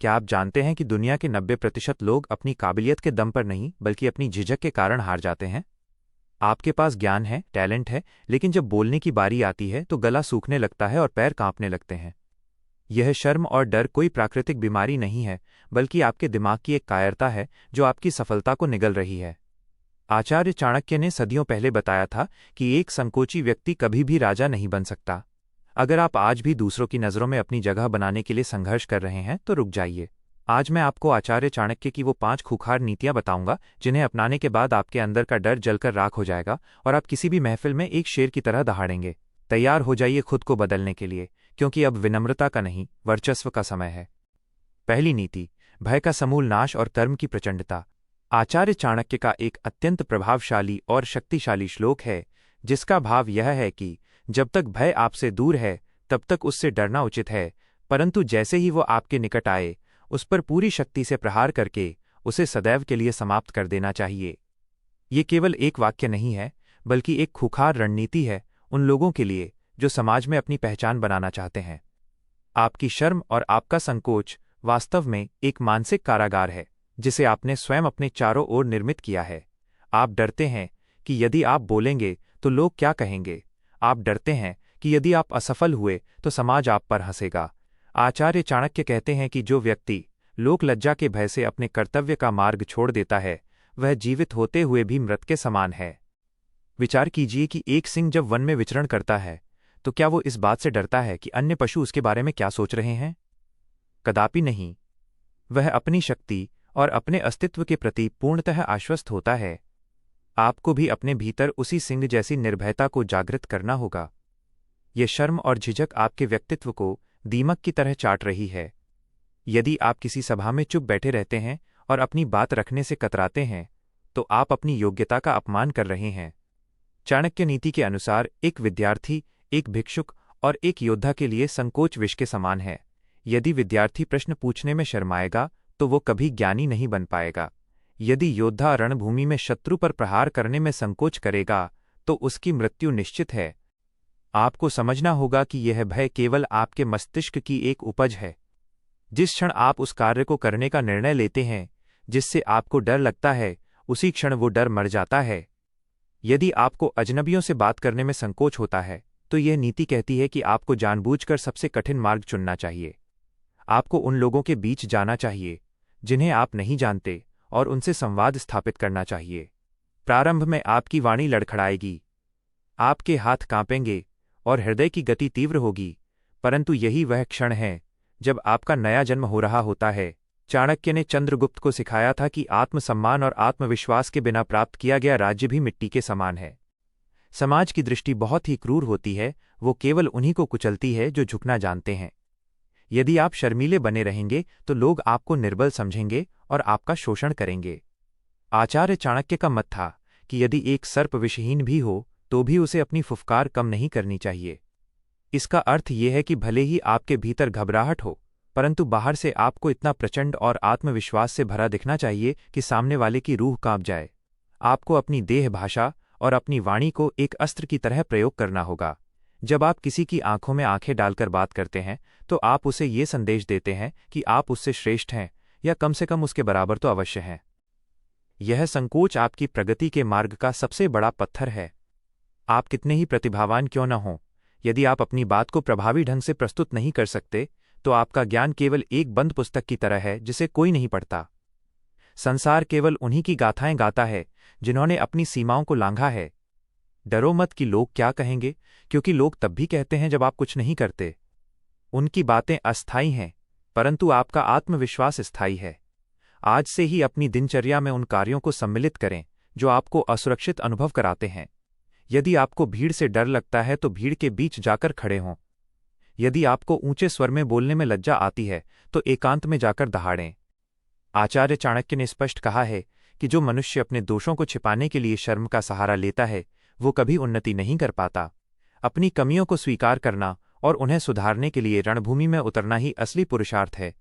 क्या आप जानते हैं कि दुनिया के 90% लोग अपनी काबिलियत के दम पर नहीं बल्कि अपनी झिझक के कारण हार जाते हैं? आपके पास ज्ञान है, टैलेंट है, लेकिन जब बोलने की बारी आती है तो गला सूखने लगता है और पैर कांपने लगते हैं। यह शर्म और डर कोई प्राकृतिक बीमारी नहीं है, बल्कि आपके दिमाग की एक कायरता है जो आपकी सफलता को निगल रही है। आचार्य चाणक्य ने सदियों पहले बताया था कि एक संकोची व्यक्ति कभी भी राजा नहीं बन सकता। अगर आप आज भी दूसरों की नज़रों में अपनी जगह बनाने के लिए संघर्ष कर रहे हैं तो रुक जाइए। आज मैं आपको आचार्य चाणक्य की वो 5 खूंखार नीतियां बताऊंगा जिन्हें अपनाने के बाद आपके अंदर का डर जलकर राख हो जाएगा और आप किसी भी महफिल में एक शेर की तरह दहाड़ेंगे। तैयार हो जाइए खुद को बदलने के लिए, क्योंकि अब विनम्रता का नहीं, वर्चस्व का समय है। पहली नीति, भय का समूल नाश और कर्म की प्रचंडता। आचार्य चाणक्य का एक अत्यंत प्रभावशाली और शक्तिशाली श्लोक है जिसका भाव यह है कि जब तक भय आपसे दूर है तब तक उससे डरना उचित है, परंतु जैसे ही वो आपके निकट आए उस पर पूरी शक्ति से प्रहार करके उसे सदैव के लिए समाप्त कर देना चाहिए। ये केवल एक वाक्य नहीं है, बल्कि एक खूंखार रणनीति है उन लोगों के लिए जो समाज में अपनी पहचान बनाना चाहते हैं। आपकी शर्म और आपका संकोच वास्तव में एक मानसिक कारागार है जिसे आपने स्वयं अपने चारों ओर निर्मित किया है। आप डरते हैं कि यदि आप बोलेंगे तो लोग क्या कहेंगे। आप डरते हैं कि यदि आप असफल हुए तो समाज आप पर हंसेगा। आचार्य चाणक्य कहते हैं कि जो व्यक्ति लोक लज्जा के भय से अपने कर्तव्य का मार्ग छोड़ देता है वह जीवित होते हुए भी मृत के समान है। विचार कीजिए कि एक सिंह जब वन में विचरण करता है तो क्या वो इस बात से डरता है कि अन्य पशु उसके बारे में क्या सोच रहे हैं? कदापि नहीं। वह अपनी शक्ति और अपने अस्तित्व के प्रति पूर्णतः आश्वस्त होता है। आपको भी अपने भीतर उसी सिंह जैसी निर्भयता को जागृत करना होगा। ये शर्म और झिझक आपके व्यक्तित्व को दीमक की तरह चाट रही है। यदि आप किसी सभा में चुप बैठे रहते हैं और अपनी बात रखने से कतराते हैं तो आप अपनी योग्यता का अपमान कर रहे हैं। चाणक्य नीति के अनुसार एक विद्यार्थी, एक भिक्षुक और एक योद्धा के लिए संकोच विष के समान है। यदि विद्यार्थी प्रश्न पूछने में शर्माएगा तो वो कभी ज्ञानी नहीं बन पाएगा। यदि योद्धा रणभूमि में शत्रु पर प्रहार करने में संकोच करेगा तो उसकी मृत्यु निश्चित है। आपको समझना होगा कि यह भय केवल आपके मस्तिष्क की एक उपज है। जिस क्षण आप उस कार्य को करने का निर्णय लेते हैं जिससे आपको डर लगता है, उसी क्षण वो डर मर जाता है। यदि आपको अजनबियों से बात करने में संकोच होता है तो यह नीति कहती है कि आपको जानबूझकर सबसे कठिन मार्ग चुनना चाहिए। आपको उन लोगों के बीच जाना चाहिए जिन्हें आप नहीं जानते और उनसे संवाद स्थापित करना चाहिए। प्रारंभ में आपकी वाणी लड़खड़ाएगी, आपके हाथ कांपेंगे और हृदय की गति तीव्र होगी, परंतु यही वह क्षण है जब आपका नया जन्म हो रहा होता है। चाणक्य ने चंद्रगुप्त को सिखाया था कि आत्मसम्मान और आत्मविश्वास के बिना प्राप्त किया गया राज्य भी मिट्टी के समान है। समाज की दृष्टि बहुत ही क्रूर होती है, वो केवल उन्हीं को कुचलती है जो झुकना जानते हैं। यदि आप शर्मीले बने रहेंगे तो लोग आपको निर्बल समझेंगे और आपका शोषण करेंगे। आचार्य चाणक्य का मत था कि यदि एक सर्प विषहीन भी हो तो भी उसे अपनी फुफकार कम नहीं करनी चाहिए। इसका अर्थ यह है कि भले ही आपके भीतर घबराहट हो, परंतु बाहर से आपको इतना प्रचंड और आत्मविश्वास से भरा दिखना चाहिए कि सामने वाले की रूह कांप जाए। आपको अपनी देह भाषा और अपनी वाणी को एक अस्त्र की तरह प्रयोग करना होगा। जब आप किसी की आंखों में आंखें डालकर बात करते हैं तो आप उसे ये संदेश देते हैं कि आप उससे श्रेष्ठ हैं या कम से कम उसके बराबर तो अवश्य हैं। यह संकोच आपकी प्रगति के मार्ग का सबसे बड़ा पत्थर है। आप कितने ही प्रतिभावान क्यों न हों, यदि आप अपनी बात को प्रभावी ढंग से प्रस्तुत नहीं कर सकते तो आपका ज्ञान केवल एक बंद पुस्तक की तरह है जिसे कोई नहीं पढ़ता। संसार केवल उन्हीं की गाथाएं गाता है जिन्होंने अपनी सीमाओं को लांघा है। डरो मत कि लोग क्या कहेंगे, क्योंकि लोग तब भी कहते हैं जब आप कुछ नहीं करते। उनकी बातें अस्थायी हैं, परंतु आपका आत्मविश्वास स्थायी है। आज से ही अपनी दिनचर्या में उन कार्यों को सम्मिलित करें जो आपको असुरक्षित अनुभव कराते हैं। यदि आपको भीड़ से डर लगता है तो भीड़ के बीच जाकर खड़े हों। यदि आपको ऊंचे स्वर में बोलने में लज्जा आती है तो एकांत में जाकर दहाड़ें। आचार्य चाणक्य ने स्पष्ट कहा है कि जो मनुष्य अपने दोषों को छिपाने के लिए शर्म का सहारा लेता है वो कभी उन्नति नहीं कर पाता। अपनी कमियों को स्वीकार करना और उन्हें सुधारने के लिए रणभूमि में उतरना ही असली पुरुषार्थ है।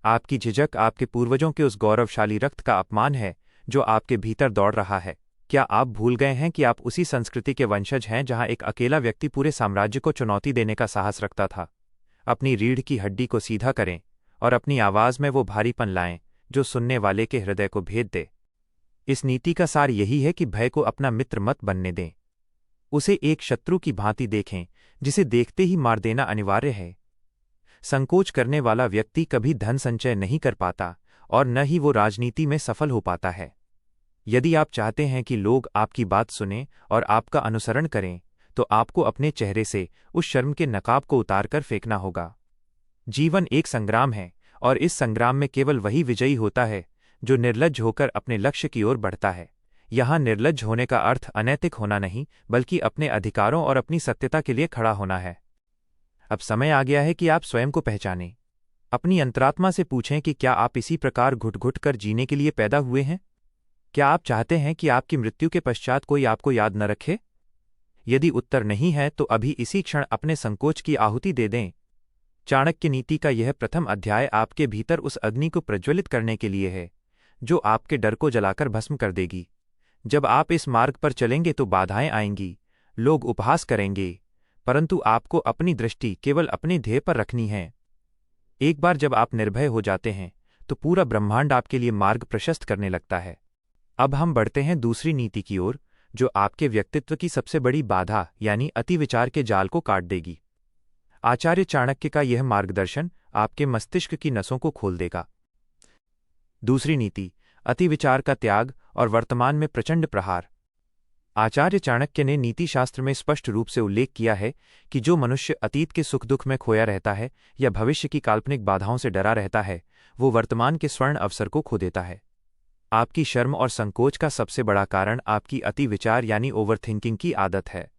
आपकी झिझक आपके पूर्वजों के उस गौरवशाली रक्त का अपमान है जो आपके भीतर दौड़ रहा है। क्या आप भूल गए हैं कि आप उसी संस्कृति के वंशज हैं जहां एक अकेला व्यक्ति पूरे साम्राज्य को चुनौती देने का साहस रखता था? अपनी रीढ़ की हड्डी को सीधा करें और अपनी आवाज़ में वो भारीपन लाएं जो सुनने वाले के हृदय को भेद दे। इस नीति का सार यही है कि भय को अपना मित्र मत बनने दें। उसे एक शत्रु की भांति देखें जिसे देखते ही मार देना अनिवार्य है। संकोच करने वाला व्यक्ति कभी धन संचय नहीं कर पाता और न ही वो राजनीति में सफल हो पाता है। यदि आप चाहते हैं कि लोग आपकी बात सुनें और आपका अनुसरण करें, तो आपको अपने चेहरे से उस शर्म के नकाब को उतारकर फेंकना होगा। जीवन एक संग्राम है और इस संग्राम में केवल वही विजयी होता है जो निर्लज्ज होकर अपने लक्ष्य की ओर बढ़ता है। यहाँ निर्लज्ज होने का अर्थ अनैतिक होना नहीं, बल्कि अपने अधिकारों और अपनी सत्यता के लिए खड़ा होना है। अब समय आ गया है कि आप स्वयं को पहचानें। अपनी अंतरात्मा से पूछें कि क्या आप इसी प्रकार घुट-घुट कर जीने के लिए पैदा हुए हैं? क्या आप चाहते हैं कि आपकी मृत्यु के पश्चात कोई आपको याद न रखे? यदि उत्तर नहीं है तो अभी इसी क्षण अपने संकोच की आहुति दे दें। चाणक्य नीति का यह प्रथम अध्याय आपके भीतर उस अग्नि को प्रज्वलित करने के लिए है जो आपके डर को जलाकर भस्म कर देगी। जब आप इस मार्ग पर चलेंगे तो बाधाएं आएंगी, लोग उपहास करेंगे, परंतु आपको अपनी दृष्टि केवल अपने ध्येय पर रखनी है। एक बार जब आप निर्भय हो जाते हैं तो पूरा ब्रह्मांड आपके लिए मार्ग प्रशस्त करने लगता है। अब हम बढ़ते हैं दूसरी नीति की ओर, जो आपके व्यक्तित्व की सबसे बड़ी बाधा यानी अतिविचार के जाल को काट देगी। आचार्य चाणक्य का यह मार्गदर्शन आपके मस्तिष्क की नसों को खोल देगा। दूसरी नीति, अतिविचार का त्याग और वर्तमान में प्रचंड प्रहार। आचार्य चाणक्य ने नीतिशास्त्र में स्पष्ट रूप से उल्लेख किया है कि जो मनुष्य अतीत के सुख दुख में खोया रहता है या भविष्य की काल्पनिक बाधाओं से डरा रहता है, वो वर्तमान के स्वर्ण अवसर को खो देता है। आपकी शर्म और संकोच का सबसे बड़ा कारण आपकी अतिविचार यानी ओवरथिंकिंग की आदत है।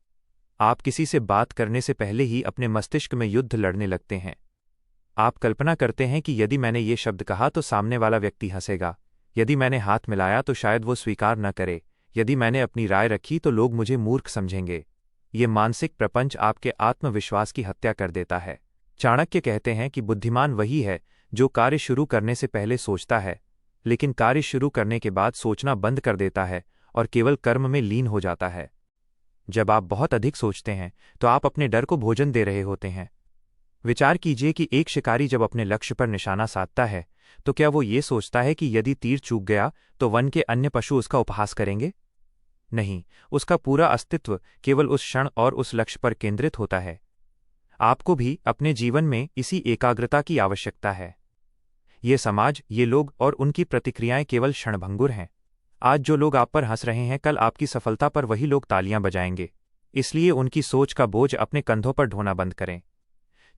आप किसी से बात करने से पहले ही अपने मस्तिष्क में युद्ध लड़ने लगते हैं। आप कल्पना करते हैं कि यदि मैंने ये शब्द कहा तो सामने वाला व्यक्ति हंसेगा, यदि मैंने हाथ मिलाया तो शायद वो स्वीकार न करे, यदि मैंने अपनी राय रखी तो लोग मुझे मूर्ख समझेंगे। ये मानसिक प्रपंच आपके आत्मविश्वास की हत्या कर देता है। चाणक्य कहते हैं कि बुद्धिमान वही है जो कार्य शुरू करने से पहले सोचता है, लेकिन कार्य शुरू करने के बाद सोचना बंद कर देता है और केवल कर्म में लीन हो जाता है। जब आप बहुत अधिक सोचते हैं तो आप अपने डर को भोजन दे रहे होते हैं। विचार कीजिए कि एक शिकारी जब अपने लक्ष्य पर निशाना साधता है तो क्या वो ये सोचता है कि यदि तीर चूक गया तो वन के अन्य पशु उसका उपहास करेंगे? नहीं, उसका पूरा अस्तित्व केवल उस क्षण और उस लक्ष्य पर केंद्रित होता है। आपको भी अपने जीवन में इसी एकाग्रता की आवश्यकता है। ये समाज, ये लोग और उनकी प्रतिक्रियाएं केवल क्षणभंगुर हैं। आज जो लोग आप पर हंस रहे हैं, कल आपकी सफलता पर वही लोग तालियां बजाएंगे। इसलिए उनकी सोच का बोझ अपने कंधों पर ढोना बंद करें।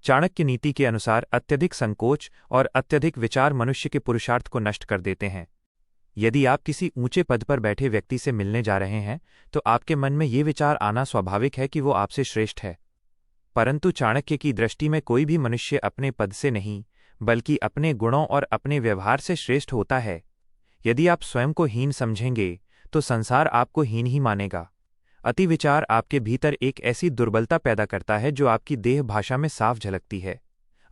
चाणक्य नीति के अनुसार अत्यधिक संकोच और अत्यधिक विचार मनुष्य के पुरुषार्थ को नष्ट कर देते हैं। यदि आप किसी ऊंचे पद पर बैठे व्यक्ति से मिलने जा रहे हैं तो आपके मन में ये विचार आना स्वाभाविक है कि वो आपसे श्रेष्ठ है। परंतु चाणक्य की दृष्टि में कोई भी मनुष्य अपने पद से नहीं, बल्कि अपने गुणों और अपने व्यवहार से श्रेष्ठ होता है। यदि आप स्वयं को हीन समझेंगे तो संसार आपको हीन ही मानेगा। अति विचार आपके भीतर एक ऐसी दुर्बलता पैदा करता है जो आपकी देह भाषा में साफ झलकती है।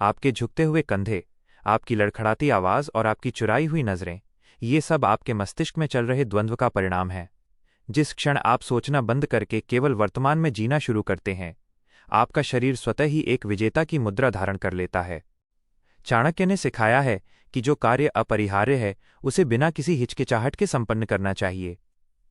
आपके झुकते हुए कंधे, आपकी लड़खड़ाती आवाज़ और आपकी चुराई हुई नज़रें, ये सब आपके मस्तिष्क में चल रहे द्वंद्व का परिणाम है। जिस क्षण आप सोचना बंद करके केवल वर्तमान में जीना शुरू करते हैं, आपका शरीर स्वतः ही एक विजेता की मुद्रा धारण कर लेता है। चाणक्य ने सिखाया है कि जो कार्य अपरिहार्य है उसे बिना किसी हिचकिचाहट के संपन्न करना चाहिए।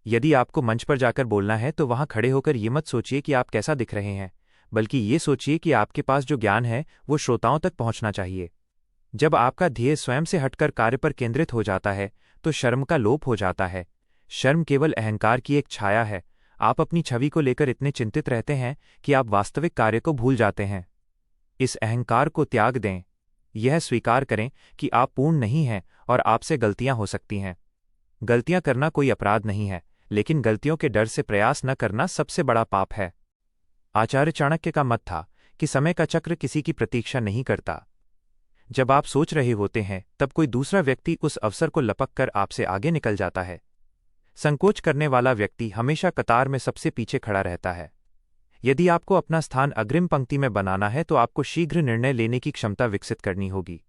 यदि आपको मंच पर जाकर बोलना है तो वहां खड़े होकर ये मत सोचिए कि आप कैसा दिख रहे हैं, बल्कि ये सोचिए कि आपके पास जो ज्ञान है वो श्रोताओं तक पहुंचना चाहिए। जब आपका ध्येय स्वयं से हटकर कार्य पर केंद्रित हो जाता है तो शर्म का लोप हो जाता है। शर्म केवल अहंकार की एक छाया है। आप अपनी छवि को लेकर इतने चिंतित रहते हैं कि आप वास्तविक कार्य को भूल जाते हैं। इस अहंकार को त्याग दें। यह स्वीकार करें कि आप पूर्ण नहीं हैं और आपसे गलतियां हो सकती हैं। गलतियां करना कोई अपराध नहीं है, लेकिन गलतियों के डर से प्रयास न करना सबसे बड़ा पाप है। आचार्य चाणक्य का मत था कि समय का चक्र किसी की प्रतीक्षा नहीं करता। जब आप सोच रहे होते हैं तब कोई दूसरा व्यक्ति उस अवसर को लपक कर आपसे आगे निकल जाता है। संकोच करने वाला व्यक्ति हमेशा कतार में सबसे पीछे खड़ा रहता है। यदि आपको अपना स्थान अग्रिम पंक्ति में बनाना है तो आपको शीघ्र निर्णय लेने की क्षमता विकसित करनी होगी।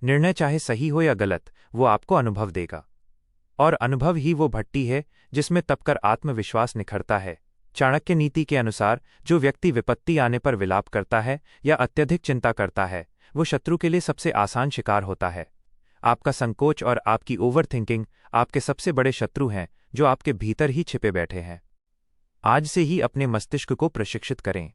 निर्णय चाहे सही हो या गलत, वो आपको अनुभव देगा, और अनुभव ही वो भट्टी है जिसमें तपकर आत्मविश्वास निखरता है। चाणक्य नीति के अनुसार जो व्यक्ति विपत्ति आने पर विलाप करता है या अत्यधिक चिंता करता है, वो शत्रु के लिए सबसे आसान शिकार होता है। आपका संकोच और आपकी ओवर थिंकिंग आपके सबसे बड़े शत्रु हैं जो आपके भीतर ही छिपे बैठे हैं। आज से ही अपने मस्तिष्क को प्रशिक्षित करें।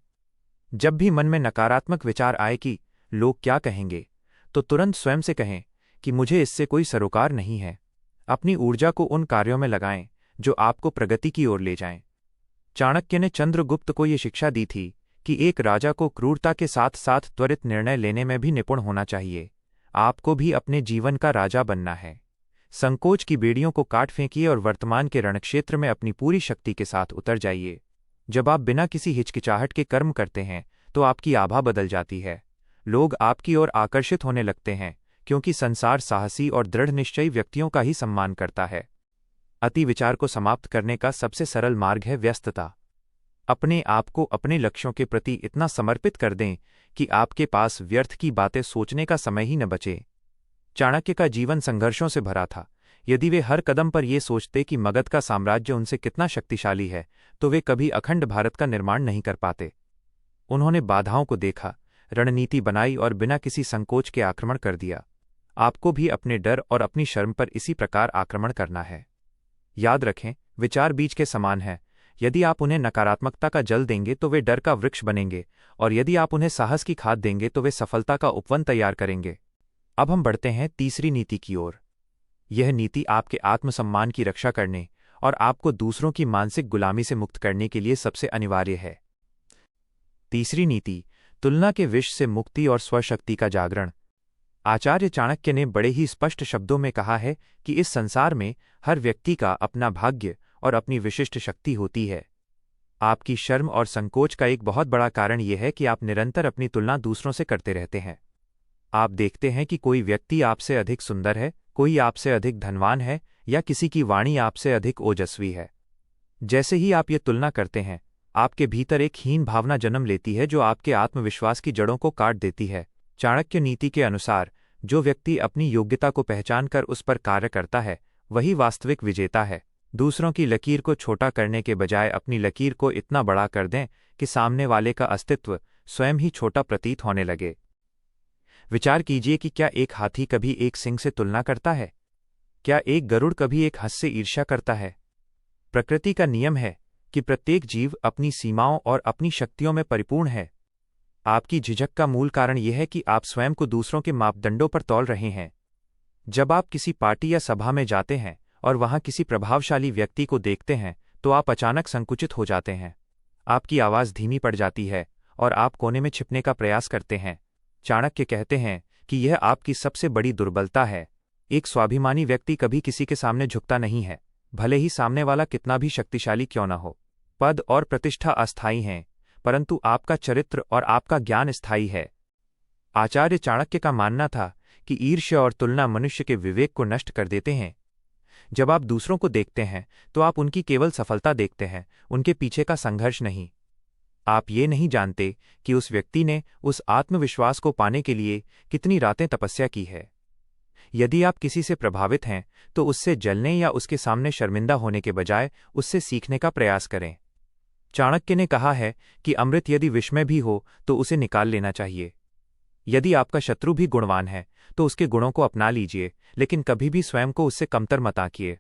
जब भी मन में नकारात्मक विचार आए कि लोग क्या कहेंगे, तो तुरंत स्वयं से कहें कि मुझे इससे कोई सरोकार नहीं है। अपनी ऊर्जा को उन कार्यों में लगाएं जो आपको प्रगति की ओर ले जाएं। चाणक्य ने चंद्रगुप्त को ये शिक्षा दी थी कि एक राजा को क्रूरता के साथ साथ त्वरित निर्णय लेने में भी निपुण होना चाहिए। आपको भी अपने जीवन का राजा बनना है। संकोच की बेड़ियों को काट फेंकिए और वर्तमान के रणक्षेत्र में अपनी पूरी शक्ति के साथ उतर जाइए। जब आप बिना किसी हिचकिचाहट के कर्म करते हैं तो आपकी आभा बदल जाती है। लोग आपकी ओर आकर्षित होने लगते हैं क्योंकि संसार साहसी और दृढ़ निश्चयी व्यक्तियों का ही सम्मान करता है। अति विचार को समाप्त करने का सबसे सरल मार्ग है व्यस्तता। अपने आप को अपने लक्ष्यों के प्रति इतना समर्पित कर दें कि आपके पास व्यर्थ की बातें सोचने का समय ही न बचे। चाणक्य का जीवन संघर्षों से भरा था। यदि वे हर कदम पर ये सोचते कि मगध का साम्राज्य उनसे कितना शक्तिशाली है, तो वे कभी अखंड भारत का निर्माण नहीं कर पाते। उन्होंने बाधाओं को देखा, रणनीति बनाई और बिना किसी संकोच के आक्रमण कर दिया। आपको भी अपने डर और अपनी शर्म पर इसी प्रकार आक्रमण करना है। याद रखें, विचार बीज के समान हैं। यदि आप उन्हें नकारात्मकता का जल देंगे तो वे डर का वृक्ष बनेंगे, और यदि आप उन्हें साहस की खाद देंगे तो वे सफलता का उपवन तैयार करेंगे। अब हम बढ़ते हैं तीसरी नीति की ओर। यह नीति आपके आत्मसम्मान की रक्षा करने और आपको दूसरों की मानसिक गुलामी से मुक्त करने के लिए सबसे अनिवार्य है। तीसरी नीति, तुलना के विष से मुक्ति और स्वशक्ति का जागरण। आचार्य चाणक्य ने बड़े ही स्पष्ट शब्दों में कहा है कि इस संसार में हर व्यक्ति का अपना भाग्य और अपनी विशिष्ट शक्ति होती है। आपकी शर्म और संकोच का एक बहुत बड़ा कारण यह है कि आप निरंतर अपनी तुलना दूसरों से करते रहते हैं। आप देखते हैं कि कोई व्यक्ति आपसे अधिक सुंदर है, कोई आपसे अधिक धनवान है, या किसी की वाणी आपसे अधिक ओजस्वी है। जैसे ही आप ये तुलना करते हैं, आपके भीतर एक हीन भावना जन्म लेती है जो आपके आत्मविश्वास की जड़ों को काट देती है। चाणक्य नीति के अनुसार जो व्यक्ति अपनी योग्यता को पहचानकर उस पर कार्य करता है, वही वास्तविक विजेता है। दूसरों की लकीर को छोटा करने के बजाय अपनी लकीर को इतना बड़ा कर दें कि सामने वाले का अस्तित्व स्वयं ही छोटा प्रतीत होने लगे। विचार कीजिए कि क्या एक हाथी कभी एक सिंह से तुलना करता है? क्या एक गरुड़ कभी एक हंस से ईर्ष्या करता है? प्रकृति का नियम है कि प्रत्येक जीव अपनी सीमाओं और अपनी शक्तियों में परिपूर्ण है। आपकी झिझक का मूल कारण यह है कि आप स्वयं को दूसरों के मापदंडों पर तौल रहे हैं। जब आप किसी पार्टी या सभा में जाते हैं और वहां किसी प्रभावशाली व्यक्ति को देखते हैं तो आप अचानक संकुचित हो जाते हैं। आपकी आवाज धीमी पड़ जाती है और आप कोने में छिपने का प्रयास करते हैं। चाणक्य कहते हैं कि यह आपकी सबसे बड़ी दुर्बलता है। एक स्वाभिमानी व्यक्ति कभी किसी के सामने झुकता नहीं है, भले ही सामने वाला कितना भी शक्तिशाली क्यों न हो। पद और प्रतिष्ठा अस्थायी हैं, परंतु आपका चरित्र और आपका ज्ञान स्थायी है। आचार्य चाणक्य का मानना था कि ईर्ष्या और तुलना मनुष्य के विवेक को नष्ट कर देते हैं। जब आप दूसरों को देखते हैं तो आप उनकी केवल सफलता देखते हैं, उनके पीछे का संघर्ष नहीं। आप ये नहीं जानते कि उस व्यक्ति ने उस आत्मविश्वास को पाने के लिए कितनी रातें तपस्या की है। यदि आप किसी से प्रभावित हैं तो उससे जलने या उसके सामने शर्मिंदा होने के बजाय उससे सीखने का प्रयास करें। चाणक्य ने कहा है कि अमृत यदि विष में भी हो तो उसे निकाल लेना चाहिए। यदि आपका शत्रु भी गुणवान है तो उसके गुणों को अपना लीजिए, लेकिन कभी भी स्वयं को उससे कमतर मत आंकिए।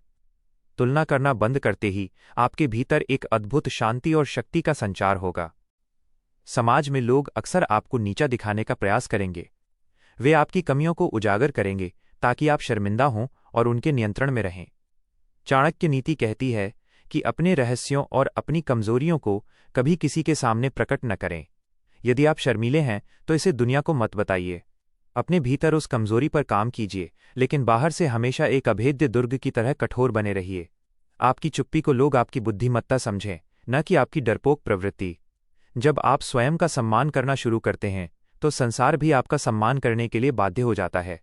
तुलना करना बंद करते ही आपके भीतर एक अद्भुत शांति और शक्ति का संचार होगा। समाज में लोग अक्सर आपको नीचा दिखाने का प्रयास करेंगे। वे आपकी कमियों को उजागर करेंगे ताकि आप शर्मिंदा हों और उनके नियंत्रण में रहें। चाणक्य नीति कहती है कि अपने रहस्यों और अपनी कमजोरियों को कभी किसी के सामने प्रकट न करें। यदि आप शर्मीले हैं तो इसे दुनिया को मत बताइए। अपने भीतर उस कमजोरी पर काम कीजिए, लेकिन बाहर से हमेशा एक अभेद्य दुर्ग की तरह कठोर बने रहिए। आपकी चुप्पी को लोग आपकी बुद्धिमत्ता समझें, न कि आपकी डरपोक प्रवृत्ति। जब आप स्वयं का सम्मान करना शुरू करते हैं तो संसार भी आपका सम्मान करने के लिए बाध्य हो जाता है।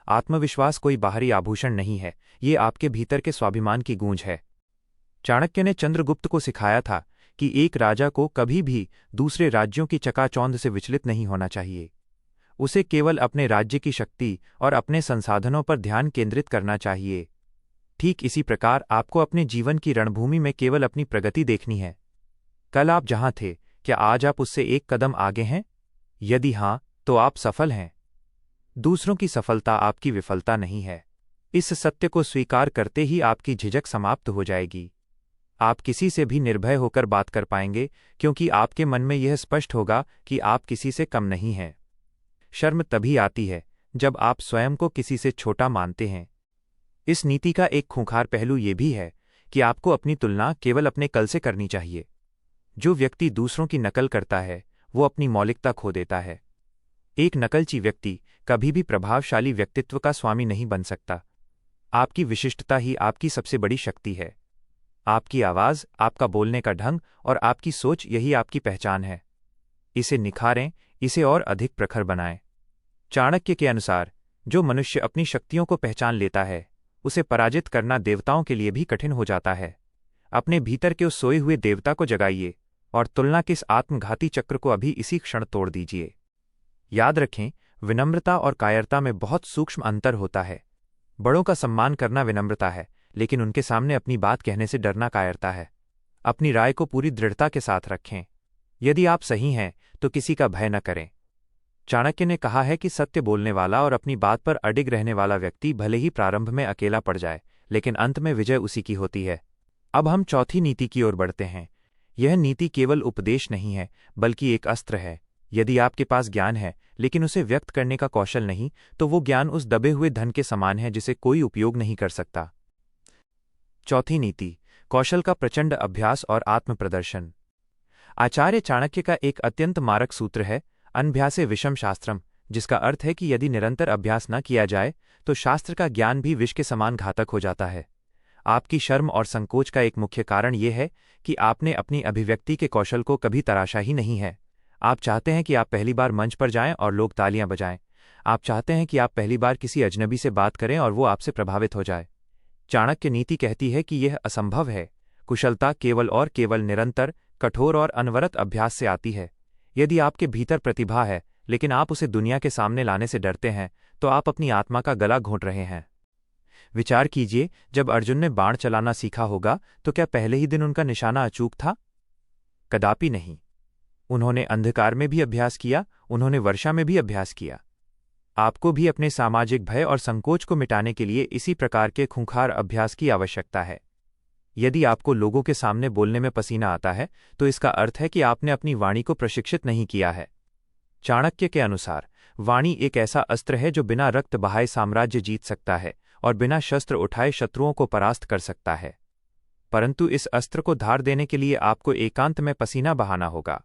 आत्मविश्वास कोई बाहरी आभूषण नहीं है, ये आपके भीतर के स्वाभिमान की गूंज है। चाणक्य ने चंद्रगुप्त को सिखाया था कि एक राजा को कभी भी दूसरे राज्यों की चकाचौंध से विचलित नहीं होना चाहिए। उसे केवल अपने राज्य की शक्ति और अपने संसाधनों पर ध्यान केंद्रित करना चाहिए। ठीक इसी प्रकार आपको अपने जीवन की रणभूमि में केवल अपनी प्रगति देखनी है। कल आप जहां थे, क्या आज आप उससे एक कदम आगे हैं? यदि हां, तो आप सफल हैं। दूसरों की सफलता आपकी विफलता नहीं है। इस सत्य को स्वीकार करते ही आपकी झिझक समाप्त हो जाएगी। आप किसी से भी निर्भय होकर बात कर पाएंगे, क्योंकि आपके मन में यह स्पष्ट होगा कि आप किसी से कम नहीं हैं। शर्म तभी आती है जब आप स्वयं को किसी से छोटा मानते हैं। इस नीति का एक खूंखार पहलू यह भी है कि आपको अपनी तुलना केवल अपने कल से करनी चाहिए। जो व्यक्ति दूसरों की नकल करता है वो अपनी मौलिकता खो देता है। एक नकलची व्यक्ति कभी भी प्रभावशाली व्यक्तित्व का स्वामी नहीं बन सकता। आपकी विशिष्टता ही आपकी सबसे बड़ी शक्ति है। आपकी आवाज़, आपका बोलने का ढंग और आपकी सोच, यही आपकी पहचान है। इसे निखारें, इसे और अधिक प्रखर बनाएं। चाणक्य के अनुसार जो मनुष्य अपनी शक्तियों को पहचान लेता है उसे पराजित करना देवताओं के लिए भी कठिन हो जाता है। अपने भीतर के उस सोए हुए देवता को जगाइए और तुलना के इस आत्मघाती चक्र को अभी इसी क्षण तोड़ दीजिए। याद रखें, विनम्रता और कायरता में बहुत सूक्ष्म अंतर होता है। बड़ों का सम्मान करना विनम्रता है, लेकिन उनके सामने अपनी बात कहने से डरना कायरता है। अपनी राय को पूरी दृढ़ता के साथ रखें। यदि आप सही हैं तो किसी का भय न करें। चाणक्य ने कहा है कि सत्य बोलने वाला और अपनी बात पर अडिग रहने वाला व्यक्ति भले ही प्रारंभ में अकेला पड़ जाए, लेकिन अंत में विजय उसी की होती है। अब हम चौथी नीति की ओर बढ़ते हैं। यह नीति केवल उपदेश नहीं है, बल्कि एक अस्त्र है। यदि आपके पास ज्ञान है लेकिन उसे व्यक्त करने का कौशल नहीं, तो वो ज्ञान उस दबे हुए धन के समान है जिसे कोई उपयोग नहीं कर सकता। चौथी नीति, कौशल का प्रचंड अभ्यास और आत्म प्रदर्शन। आचार्य चाणक्य का एक अत्यंत मारक सूत्र है, अनभ्यासे विषम शास्त्रम, जिसका अर्थ है कि यदि निरंतर अभ्यास न किया जाए तो शास्त्र का ज्ञान भी विष के समान घातक हो जाता है। आपकी शर्म और संकोच का एक मुख्य कारण यह है कि आपने अपनी अभिव्यक्ति के कौशल को कभी तराशा ही नहीं है। आप चाहते हैं कि आप पहली बार मंच पर जाएं और लोग तालियां बजाएं। आप चाहते हैं कि आप पहली बार किसी अजनबी से बात करें और वो आपसे प्रभावित हो जाए। चाणक्य नीति कहती है कि यह असंभव है। कुशलता केवल और केवल निरंतर, कठोर और अनवरत अभ्यास से आती है। यदि आपके भीतर प्रतिभा है लेकिन आप उसे दुनिया के सामने लाने से डरते हैं, तो आप अपनी आत्मा का गला घोंट रहे हैं। विचार कीजिए, जब अर्जुन ने बाण चलाना सीखा होगा तो क्या पहले ही दिन उनका निशाना अचूक था? कदापि नहीं। उन्होंने अंधकार में भी अभ्यास किया, उन्होंने वर्षा में भी अभ्यास किया। आपको भी अपने सामाजिक भय और संकोच को मिटाने के लिए इसी प्रकार के खूंखार अभ्यास की आवश्यकता है। यदि आपको लोगों के सामने बोलने में पसीना आता है, तो इसका अर्थ है कि आपने अपनी वाणी को प्रशिक्षित नहीं किया है। चाणक्य के अनुसार वाणी एक ऐसा अस्त्र है जो बिना रक्त बहाए साम्राज्य जीत सकता है और बिना शस्त्र उठाए शत्रुओं को परास्त कर सकता है। परंतु इस अस्त्र को धार देने के लिए आपको एकांत में पसीना बहाना होगा।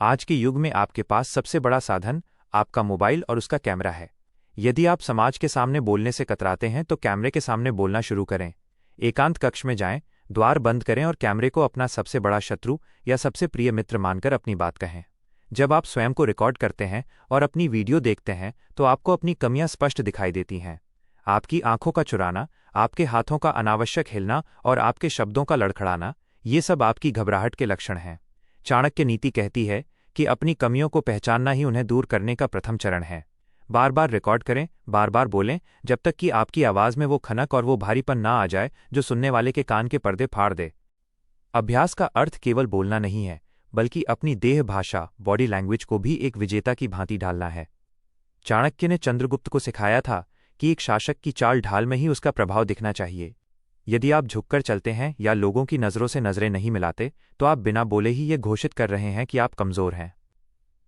आज के युग में आपके पास सबसे बड़ा साधन आपका मोबाइल और उसका कैमरा है। यदि आप समाज के सामने बोलने से कतराते हैं तो कैमरे के सामने बोलना शुरू करें। एकांत कक्ष में जाएं, द्वार बंद करें और कैमरे को अपना सबसे बड़ा शत्रु या सबसे प्रिय मित्र मानकर अपनी बात कहें। जब आप स्वयं को रिकॉर्ड करते हैं और अपनी वीडियो देखते हैं तो आपको अपनी कमियां स्पष्ट दिखाई देती हैं। आपकी आंखों का चुराना, आपके हाथों का अनावश्यक हिलना और आपके शब्दों का लड़खड़ाना, ये सब आपकी घबराहट के लक्षण हैं। चाणक्य नीति कहती है कि अपनी कमियों को पहचानना ही उन्हें दूर करने का प्रथम चरण है। बार बार रिकॉर्ड करें, बार बार बोलें, जब तक कि आपकी आवाज़ में वो खनक और वो भारीपन ना आ जाए जो सुनने वाले के कान के पर्दे फाड़ दे। अभ्यास का अर्थ केवल बोलना नहीं है, बल्कि अपनी देह भाषा, बॉडी लैंग्वेज को भी एक विजेता की भांति ढालना है। चाणक्य ने चंद्रगुप्त को सिखाया था कि एक शासक की चाल ढाल में ही उसका प्रभाव दिखना चाहिए। यदि आप झुककर चलते हैं या लोगों की नज़रों से नज़रें नहीं मिलाते, तो आप बिना बोले ही ये घोषित कर रहे हैं कि आप कमज़ोर हैं।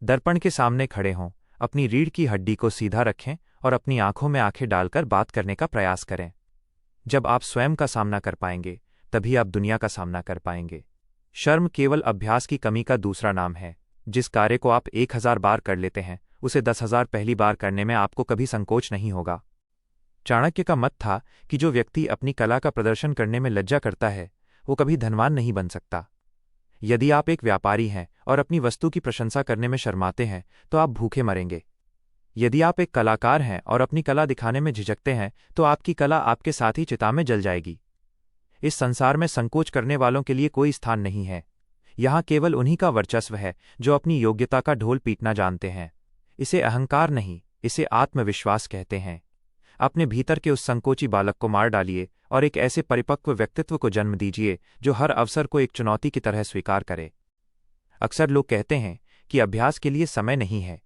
दर्पण के सामने खड़े हों, अपनी रीढ़ की हड्डी को सीधा रखें और अपनी आंखों में आंखें डालकर बात करने का प्रयास करें। जब आप स्वयं का सामना कर पाएंगे, तभी आप दुनिया का सामना कर पाएंगे। शर्म केवल अभ्यास की कमी का दूसरा नाम है। जिस कार्य को आप 1000 बार कर लेते हैं, उसे 10,000 पहली बार करने में आपको कभी संकोच नहीं होगा। चाणक्य का मत था कि जो व्यक्ति अपनी कला का प्रदर्शन करने में लज्जा करता है, वो कभी धनवान नहीं बन सकता। यदि आप एक व्यापारी हैं और अपनी वस्तु की प्रशंसा करने में शर्माते हैं, तो आप भूखे मरेंगे। यदि आप एक कलाकार हैं और अपनी कला दिखाने में झिझकते हैं, तो आपकी कला आपके साथ ही चिता में जल जाएगी। इस संसार में संकोच करने वालों के लिए कोई स्थान नहीं है। यहाँ केवल उन्हीं का वर्चस्व है जो अपनी योग्यता का ढोल पीटना जानते हैं। इसे अहंकार नहीं, इसे आत्मविश्वास कहते हैं। अपने भीतर के उस संकोची बालक को मार डालिए और एक ऐसे परिपक्व व्यक्तित्व को जन्म दीजिए जो हर अवसर को एक चुनौती की तरह स्वीकार करे। अक्सर लोग कहते हैं कि अभ्यास के लिए समय नहीं है।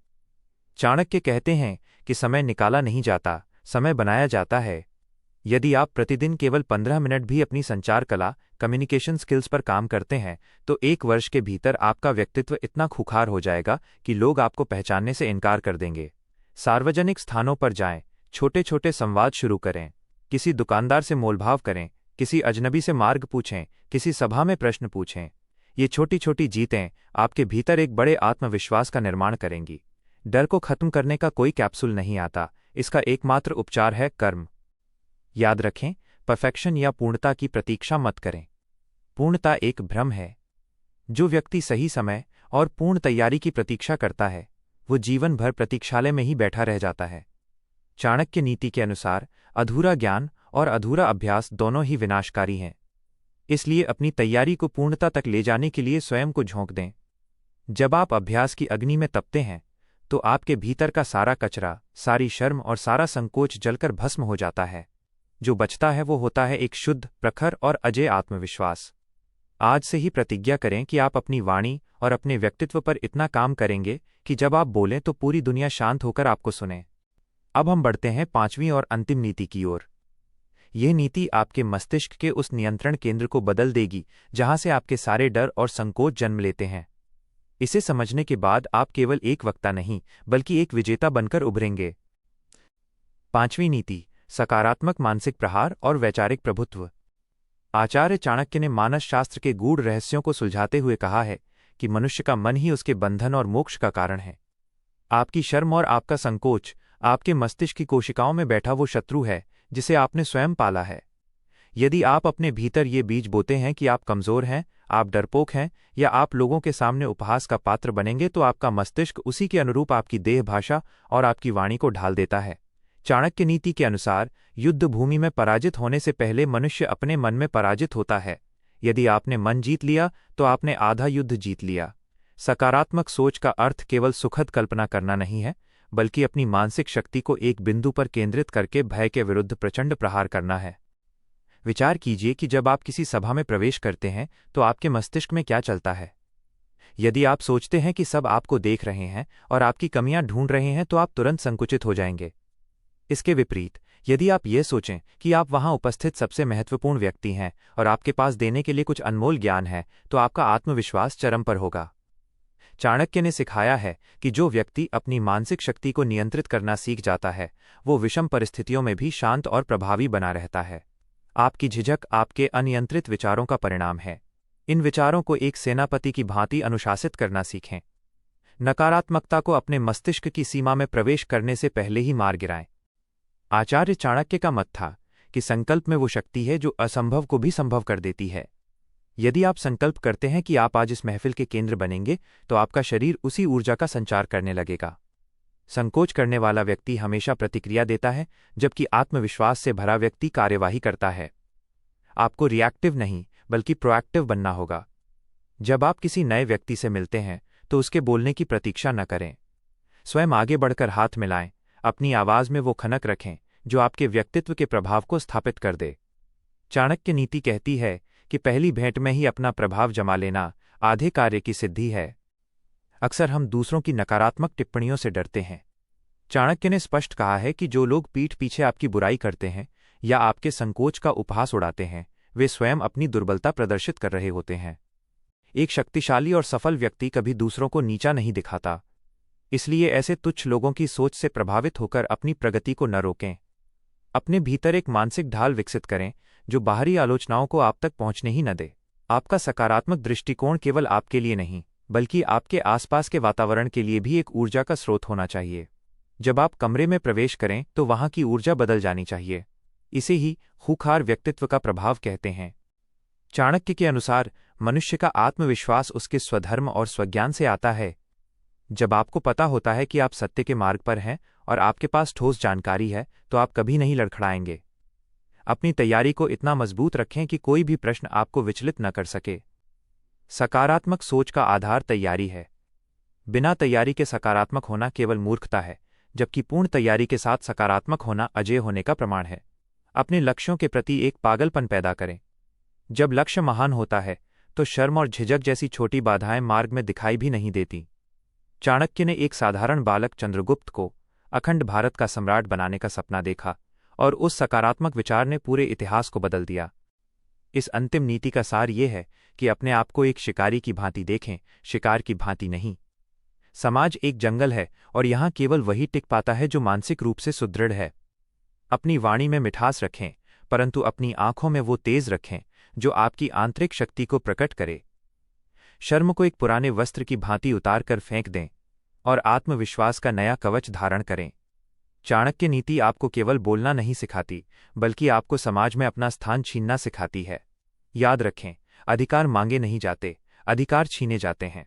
चाणक्य कहते हैं कि समय निकाला नहीं जाता, समय बनाया जाता है। यदि आप प्रतिदिन केवल 15 मिनट भी अपनी संचार कला, कम्युनिकेशन स्किल्स पर काम करते हैं, तो 1 वर्ष के भीतर आपका व्यक्तित्व इतना खूंखार हो जाएगा कि लोग आपको पहचानने से इनकार कर देंगे। सार्वजनिक स्थानों पर जाएं, छोटे छोटे संवाद शुरू करें, किसी दुकानदार से मोलभाव करें, किसी अजनबी से मार्ग पूछें, किसी सभा में प्रश्न पूछें। ये छोटी छोटी जीतें आपके भीतर एक बड़े आत्मविश्वास का निर्माण करेंगी। डर को खत्म करने का कोई कैप्सूल नहीं आता, इसका एकमात्र उपचार है कर्म। याद रखें, परफेक्शन या पूर्णता की प्रतीक्षा मत करें। पूर्णता एक भ्रम है। जो व्यक्ति सही समय और पूर्ण तैयारी की प्रतीक्षा करता है, वो जीवन भर प्रतीक्षालय में ही बैठा रह जाता है। चाणक्य नीति के अनुसार अधूरा ज्ञान और अधूरा अभ्यास दोनों ही विनाशकारी हैं। इसलिए अपनी तैयारी को पूर्णता तक ले जाने के लिए स्वयं को झोंक दें। जब आप अभ्यास की अग्नि में तपते हैं, तो आपके भीतर का सारा कचरा, सारी शर्म और सारा संकोच जलकर भस्म हो जाता है। जो बचता है वो होता है एक शुद्ध, प्रखर और अजेय आत्मविश्वास। आज से ही प्रतिज्ञा करें कि आप अपनी वाणी और अपने व्यक्तित्व पर इतना काम करेंगे कि जब आप बोलें तो पूरी दुनिया शांत होकर आपको सुने। अब हम बढ़ते हैं 5वीं और अंतिम नीति की ओर। यह नीति आपके मस्तिष्क के उस नियंत्रण केंद्र को बदल देगी जहां से आपके सारे डर और संकोच जन्म लेते हैं। इसे समझने के बाद आप केवल एक वक्ता नहीं, बल्कि एक विजेता बनकर उभरेंगे। 5वीं नीति, सकारात्मक मानसिक प्रहार और वैचारिक प्रभुत्व। आचार्य चाणक्य ने मानस शास्त्र के गूढ़ रहस्यों को सुलझाते हुए कहा है कि मनुष्य का मन ही उसके बंधन और मोक्ष का कारण है। आपकी शर्म और आपका संकोच आपके मस्तिष्क की कोशिकाओं में बैठा वो शत्रु है जिसे आपने स्वयं पाला है। यदि आप अपने भीतर ये बीज बोते हैं कि आप कमजोर हैं, आप डरपोक हैं या आप लोगों के सामने उपहास का पात्र बनेंगे, तो आपका मस्तिष्क उसी के अनुरूप आपकी देह भाषा और आपकी वाणी को ढाल देता है। चाणक्य नीति के अनुसार युद्ध भूमि में पराजित होने से पहले मनुष्य अपने मन में पराजित होता है। यदि आपने मन जीत लिया तो आपने आधा युद्ध जीत लिया। सकारात्मक सोच का अर्थ केवल सुखद कल्पना करना नहीं है, बल्कि अपनी मानसिक शक्ति को एक बिंदु पर केंद्रित करके भय के विरुद्ध प्रचंड प्रहार करना है। विचार कीजिए कि जब आप किसी सभा में प्रवेश करते हैं तो आपके मस्तिष्क में क्या चलता है। यदि आप सोचते हैं कि सब आपको देख रहे हैं और आपकी कमियां ढूंढ रहे हैं, तो आप तुरंत संकुचित हो जाएंगे। इसके विपरीत, यदि आप ये सोचें कि आप वहां उपस्थित सबसे महत्वपूर्ण व्यक्ति हैं और आपके पास देने के लिए कुछ अनमोल ज्ञान है, तो आपका आत्मविश्वास चरम पर होगा। चाणक्य ने सिखाया है कि जो व्यक्ति अपनी मानसिक शक्ति को नियंत्रित करना सीख जाता है, वो विषम परिस्थितियों में भी शांत और प्रभावी बना रहता है। आपकी झिझक आपके अनियंत्रित विचारों का परिणाम है। इन विचारों को एक सेनापति की भांति अनुशासित करना सीखें। नकारात्मकता को अपने मस्तिष्क की सीमा में प्रवेश करने से पहले ही मार गिराएं। आचार्य चाणक्य का मत था कि संकल्प में वो शक्ति है जो असंभव को भी संभव कर देती है। यदि आप संकल्प करते हैं कि आप आज इस महफिल के केंद्र बनेंगे, तो आपका शरीर उसी ऊर्जा का संचार करने लगेगा। संकोच करने वाला व्यक्ति हमेशा प्रतिक्रिया देता है, जबकि आत्मविश्वास से भरा व्यक्ति कार्यवाही करता है। आपको रिएक्टिव नहीं, बल्कि प्रोएक्टिव बनना होगा। जब आप किसी नए व्यक्ति से मिलते हैं, तो उसके बोलने की प्रतीक्षा न करें। स्वयं आगे बढ़कर हाथ मिलाएं, अपनी आवाज में वो खनक रखें जो आपके व्यक्तित्व के प्रभाव को स्थापित कर दे। चाणक्य नीति कहती है कि पहली भेंट में ही अपना प्रभाव जमा लेना आधे कार्य की सिद्धि है। अक्सर हम दूसरों की नकारात्मक टिप्पणियों से डरते हैं। चाणक्य ने स्पष्ट कहा है कि जो लोग पीठ पीछे आपकी बुराई करते हैं या आपके संकोच का उपहास उड़ाते हैं, वे स्वयं अपनी दुर्बलता प्रदर्शित कर रहे होते हैं। एक शक्तिशाली और सफल व्यक्ति कभी दूसरों को नीचा नहीं दिखाता। इसलिए ऐसे तुच्छ लोगों की सोच से प्रभावित होकर अपनी प्रगति को न रोकें। अपने भीतर एक मानसिक ढाल विकसित करें जो बाहरी आलोचनाओं को आप तक पहुंचने ही न दे। आपका सकारात्मक दृष्टिकोण केवल आपके लिए नहीं, बल्कि आपके आसपास के वातावरण के लिए भी एक ऊर्जा का स्रोत होना चाहिए। जब आप कमरे में प्रवेश करें तो वहां की ऊर्जा बदल जानी चाहिए। इसे ही खूंखार व्यक्तित्व का प्रभाव कहते हैं। चाणक्य के अनुसार मनुष्य का आत्मविश्वास उसके स्वधर्म और स्वज्ञान से आता है। जब आपको पता होता है कि आप सत्य के मार्ग पर हैं और आपके पास ठोस जानकारी है, तो आप कभी नहीं लड़खड़ाएंगे। अपनी तैयारी को इतना मजबूत रखें कि कोई भी प्रश्न आपको विचलित न कर सके। सकारात्मक सोच का आधार तैयारी है। बिना तैयारी के सकारात्मक होना केवल मूर्खता है, जबकि पूर्ण तैयारी के साथ सकारात्मक होना अजेय होने का प्रमाण है। अपने लक्ष्यों के प्रति एक पागलपन पैदा करें। जब लक्ष्य महान होता है, तो शर्म और झिझक जैसी छोटी बाधाएं मार्ग में दिखाई भी नहीं देती। चाणक्य ने एक साधारण बालक चंद्रगुप्त को अखंड भारत का सम्राट बनाने का सपना देखा, और उस सकारात्मक विचार ने पूरे इतिहास को बदल दिया। इस अंतिम नीति का सार ये है कि अपने आप को एक शिकारी की भांति देखें, शिकार की भांति नहीं। समाज एक जंगल है, और यहाँ केवल वही टिक पाता है जो मानसिक रूप से सुदृढ़ है। अपनी वाणी में मिठास रखें, परंतु अपनी आंखों में वो तेज रखें जो आपकी आंतरिक शक्ति को प्रकट करे। शर्म को एक पुराने वस्त्र की भांति उतार कर फेंक दें और आत्मविश्वास का नया कवच धारण करें। चाणक्य नीति आपको केवल बोलना नहीं सिखाती, बल्कि आपको समाज में अपना स्थान छीनना सिखाती है। याद रखें, अधिकार मांगे नहीं जाते, अधिकार छीने जाते हैं,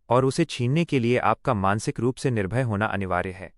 और उसे छीनने के लिए आपका मानसिक रूप से निर्भय होना अनिवार्य है।